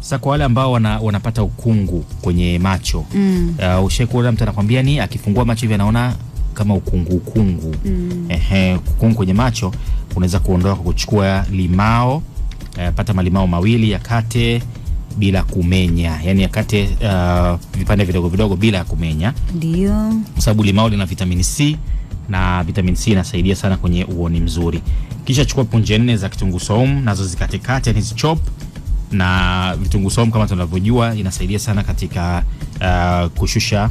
Sasa kwa wale ambao wanapata ukungu kwenye macho, ushaikuona mtu anakwambia ni akifungua macho hivi anaona kama ukungu. Ukungu kwenye macho unaweza kuondoa kwa kuchukua limao, pata malimao mawili yakate bila kumenya, yani yakate vipande vidogo vidogo bila kumenya. Ndio. Kwa sababu limao lina vitamin C na vitamin C inasaidia sana kwenye uoni mzuri. Kisha chukua punje 4 za kitunguu saumu, nazo zikatekate, yani chop. Na vitunguu saumu kama tunavyojua inasaidia sana katika kushusha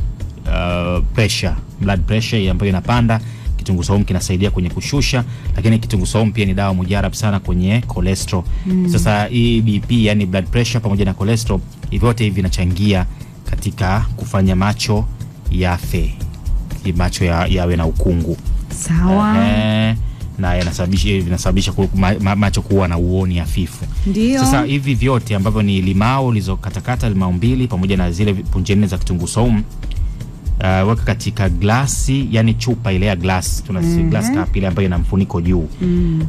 pressure, blood pressure ambayo inapanda. Kitunguu saumu kinasaidia kwenye kushusha, lakini kitunguu saumu pia ni dawa mujarab sana kwenye cholesterol. Sasa hii BP, yani blood pressure pamoja na cholesterol, vyote hivi vinachangia katika kufanya macho yafe, macho yawe na ukungu. Sawa. Na vinasababisha macho kuwa na uoni hafifu. Ndio. Sasa hivi vyote ambavyo ni limao lizokatakata, limao 2 pamoja na zile punje 4 za kitunguu saumu, weka katika glasi, yani chupa ile ya glass, tunasema glass cup ile ambayo ina mfuniko juu.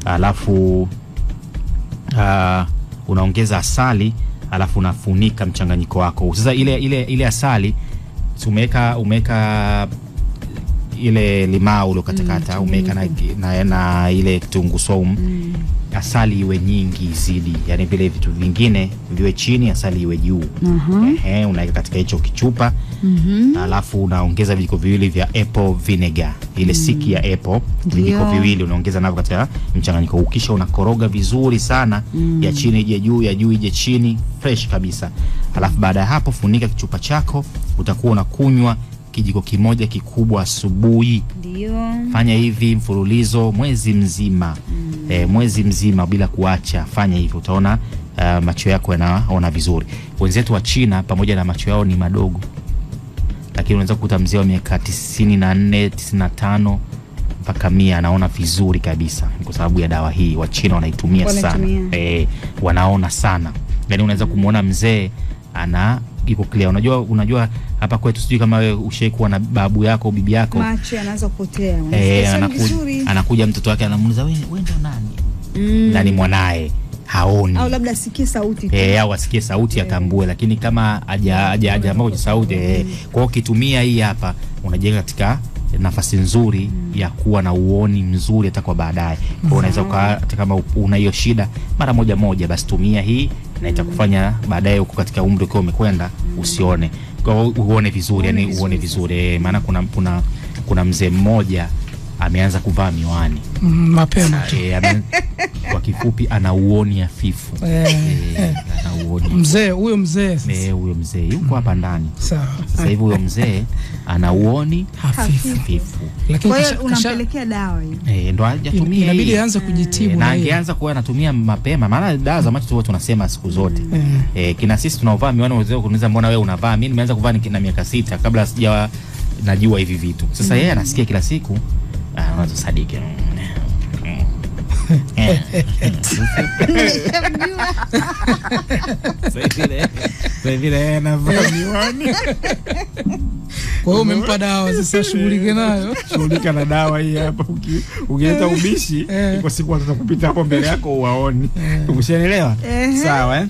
Alafu unaongeza asali, alafu unafunika mchanganyiko wako. Sasa ile asali umeka ile limao uliokatakata, umeka na ile kitunguu saumu. Asali iwe nyingi zidi, yani vile vitu vingine viwe chini, asali iwe juu. Unaweka katika hicho kichupa. Alafu unaongeza vijiko viwili vya apple vinegar, ile siki ya apple, vijiko viwili unaongeza navyo katika mchanganyiko. Ukisha unakoroga vizuri sana, ya chini ije juu, ya juu ije chini, fresh kabisa. Alafu baada ya hapo funika kichupa chako, utakuwa unakunywa kijiko kimoja kikubwa asubuhi. Ndio. Fanya hivi mfululizo mwezi mzima. Mwezi mzima bila kuacha. Fanya hivi, utaona macho yako yanaona vizuri. Wenzetu wa China pamoja na macho yao ni madogo, lakini unaweza kukuta mzee wa miaka 94, 95 mpaka 100 anaona vizuri kabisa, kwa sababu ya dawa hii. Wa China wanaitumia sana. Wanaona sana. Yani unaweza kumuona mzee iko clear. Unajua hapa kwetu, sijui kama wewe ushaikuwa na babu yako bibi yako, macho yanaanza kupotea. Anakuja mtoto wake anamuuliza, wewe ndo nani? Nani mwanae? Haoni. Au labda asikie sauti tu. Au asikie sauti akambue, lakini kama haja ambao sauti kwa hiyo kitumia hii hapa, unajenga katika nafasi nzuri ya kuwa na uoni mzuri hata kwa baadaye. Kwa unaweza hata kama una hiyo shida mara moja basi tumia hii, na itakufanya baadaye uko katika umri ukiwa umekwenda usione, kwa uone vizuri, yani uone vizuri. Maana kuna mzee mmoja ameanza kuvaa miwani mapema tu. Kwa kifupi ana uoni hafifu. Ana uoni. Mzee huyo yuko hapa ndani. Sawa. Sasa hivi huyo mzee ana uoni hafifu. Lakini kwa hiyo unampelekea dawa hiyo. Ndo hajatumia. Inabidi aanze kujitibu. Na angeanza kuwa anatumia mapema, maana dawa za macho tu tunasema siku zote. Kina sisi tunaovaa miwani, wazee kuniuliza mbona wewe unavaa? Mimi nimeanza kuvaa na miaka 6 kabla sijawa najua hivi vitu. Sasa yeye anasikia kila siku, unaanza sadiki. Kwa hiyo umempa dawa, sasa shughulike nayo. Shughulika na dawa hii hapa. Ukileta ubishi, kwa siku wataanza kupita hapo mbele yako uwaoni. Umeshaelewa? Sawa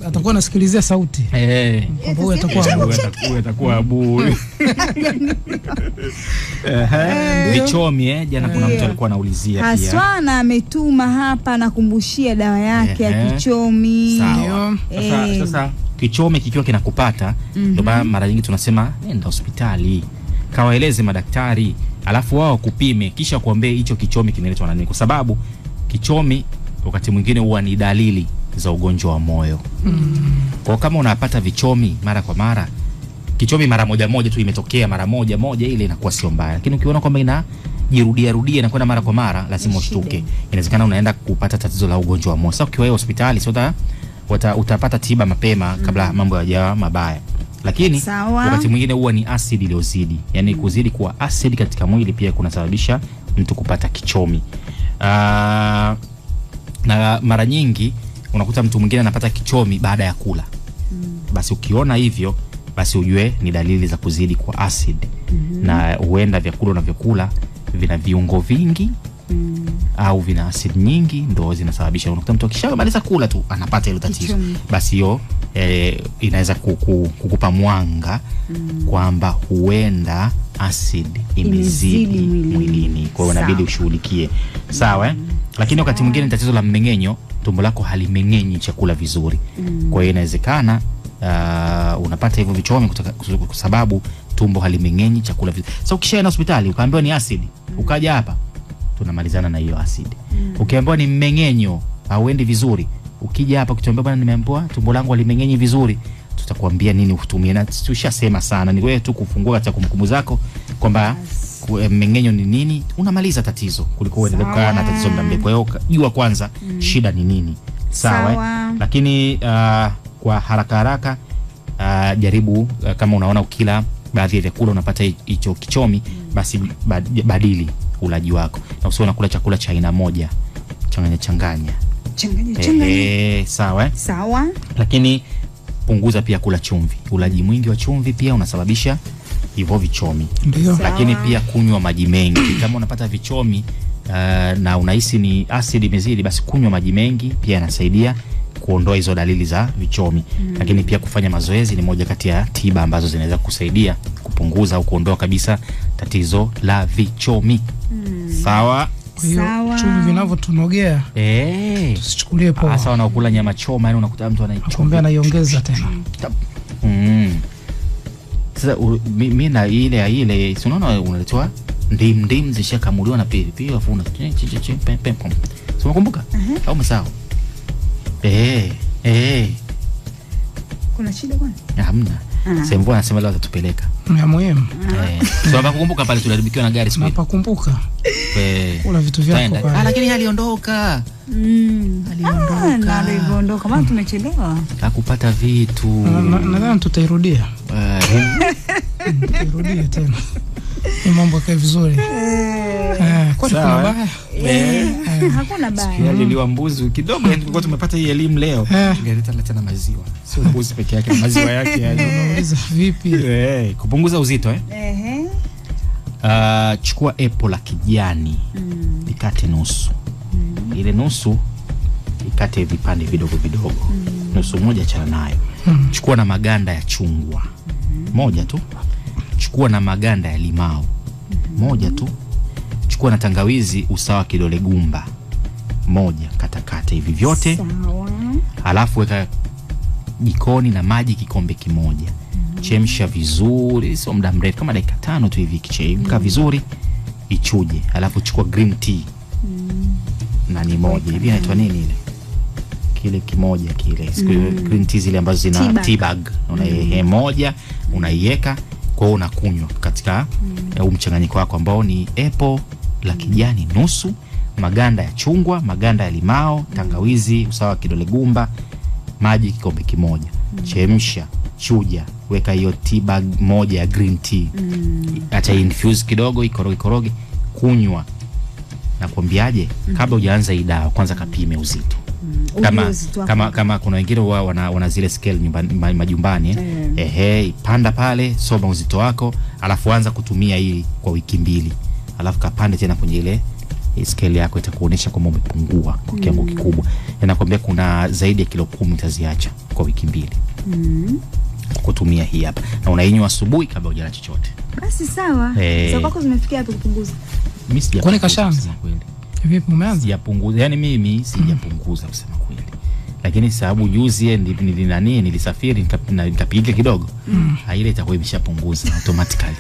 Atakuwa anasikilizia sauti. Kwa hiyo atakuwa abu. Vichomi jana kuna mtu alikuwa anaulizia pia. Haswana ametuma hapa na kumbushia dawa yake ya kichomi. Sawa. Sasa kichomi kikiwa kinakupata, ndio mara nyingi tunasema nenda hospitali, kawaeleze madaktari, alafu wao kupime, kisha kuambie hicho kichomi kimeletwa na nini, kwa sababu kichomi wakati mwingine huwa ni dalili za ugonjwa wa moyo. Kwa kama unapata vichomi mara kwa mara, kichomi mara moja tu imetokea mara moja ile inakuwa sio mbaya, lakini ukiona kwamba inajirudia na kwenda mara kwa mara, lazima ushtuke. Inawezekana unaenda kupata tatizo la ugonjwa wa moyo. Sasa ukiwa hospitali sio utapata tiba mapema kabla mambo hayajawa mabaya. Lakini wakati mwingine huwa ni asidi iliyozidi, yani kuzidi kwa asidi katika mwili pia kunasababisha mtu kupata kichomi. Na mara nyingi unakuta mtu mwingine anapata kichomi baada ya kula. Basi ukiona hivyo, basi ujue ni dalili za kuzidi kwa acid. Na huenda vyakula unavyokula vina viungo vingi au vina acid nyingi, ndio zinasababisha. Unakuta mtu akishamaliza kula tu anapata ile tatizo. Basi hiyo inaweza kukupa mwanga kwamba huenda acid imezidi mwilini, kwa hiyo inabidi ushughulikie. Sawa Lakini wakati mwingine tatizo la mmeng'enyo, tumbo lako halimeng'enyi chakula vizuri. Kwa hiyo inawezekana unapata hivyo vichomi kwa sababu tumbo halimeng'enyi chakula vizuri. Sasa ukishaenda hospitali ukaambiwa ni acid, ukaja hapa tunamalizana na hiyo acid. Ukiambiwa ni mmeng'enyo hauendi vizuri, ukija hapa ukituambia bwana nimeambiwa tumbo langu halimeng'enyi vizuri, tutakwambia nini utumie, na tushasema sana. Ni wewe tu kufungua katika kumbukumbu zako kwamba mmeng'enyo ni nini, unamaliza tatizo kuliko uendelee kukaa na tatizo muda mrefu. Kwa hiyo jua kwanza shida ni nini. Sawa Lakini kwa haraka jaribu kama unaona ukila baadhi ya vyakula unapata hicho kichomi, basi badili ulaji wako, na usiwe unakula chakula cha aina moja, changanya. Sawa Lakini punguza pia kula chumvi. Ulaji mwingi wa chumvi pia unasababisha hivyo vichomi. Lakini pia kunywa maji mengi. Kama unapata vichomi na unahisi ni acid imezidi, basi kunywa maji mengi pia yanasaidia kuondoa hizo dalili za vichomi. Lakini pia kufanya mazoezi ni moja kati ya tiba ambazo zinaweza kusaidia kupunguza au kuondoa kabisa tatizo la vichomi. Sawa. Chumvi vinavyotunogea tusichukulie poa. Hasa wanaokula nyama choma, yani unakuta mtu anaichomba anaiongeza tena. Sasa mimi na ile si unaona unaletewa ndim zishakamuliwa na pilipili afu una so unakumbuka au umesahau? Kuna shida kwani? Hamna. Sasa mvua anasema leo atatupeleka. Ni muhimu. So nakumbuka pale tuliharibikiwa na gari siku. Napakumbuka. Kuna vitu vyako pale. Lakini aliondoka. Na aliondoka maana tumechelewa. Hakupata vitu. Nadhani tutairudia. Tutairudia tena. Ni mambo yake vizuri. Kwa kuna baya. Hakuna baya. Niliwa mbuzi kidogo, tulikuwa tumepata hii elimu leo. Tungeleta tena maziwa. Sio mbuzi peke yake, maziwa yake unauliza vipi? Kupunguza uzito chukua apple la kijani, ikate nusu. Ile nusu ikate vipande vidogo vidogo. Nusu moja chana nayo. Chukua na maganda ya chungwa. Moja tu. Chukua na maganda ya limao. Moja tu. Chukua na tangawizi usawa kidole gumba. Moja, kata hivi vyote. Alafu weka jikoni na maji kikombe kimoja. Chemsha vizuri, sio muda mrefu, kama dakika 5 tu hivi. Kichemka vizuri, ichuje. Alafu chukua green tea. Na ni moja. Hivi inaitwa nini ile? Kile kimoja kile. Green tea zile ambazo zina tea bag. Moja, unaiweka kwa hiyo unakunywa katika mchanganyiko wako ambao ni apple la kijani nusu, maganda ya chungwa, maganda ya limao, tangawizi usawa kidole gumba, maji kikombe kimoja. Chemsha, chuja, weka hiyo tea bag moja ya green tea. Acha infuse kidogo, ikoroge, kunywa. Nakwambiaje, kabla hujaanza hii dawa kwanza kapime uzito. Kama kuna wengine wana zile scale majumbani panda pale, soma uzito wako, alafu anza kutumia hili kwa wiki 2. Alafu kapande tena kwenye ile scale yako, itakuonesha kama umepungua kwa kiwango kikubwa. Nakwambia kuna zaidi ya kilo 10 utaziacha kwa wiki 2. Kutumia hii hapa, na unainywa asubuhi kabla hujala chochote. Basi sawa. Sasa kwako zimefikia hapo kupunguza? Mimi sijapunguza kweli. Vipi umeanza? Sijapunguza, yani mimi sijapunguza kusema kweli. Lakini sababu juzi nilisafiri nikapiga kidogo. Ile itakuwa imeshapunguza automatically.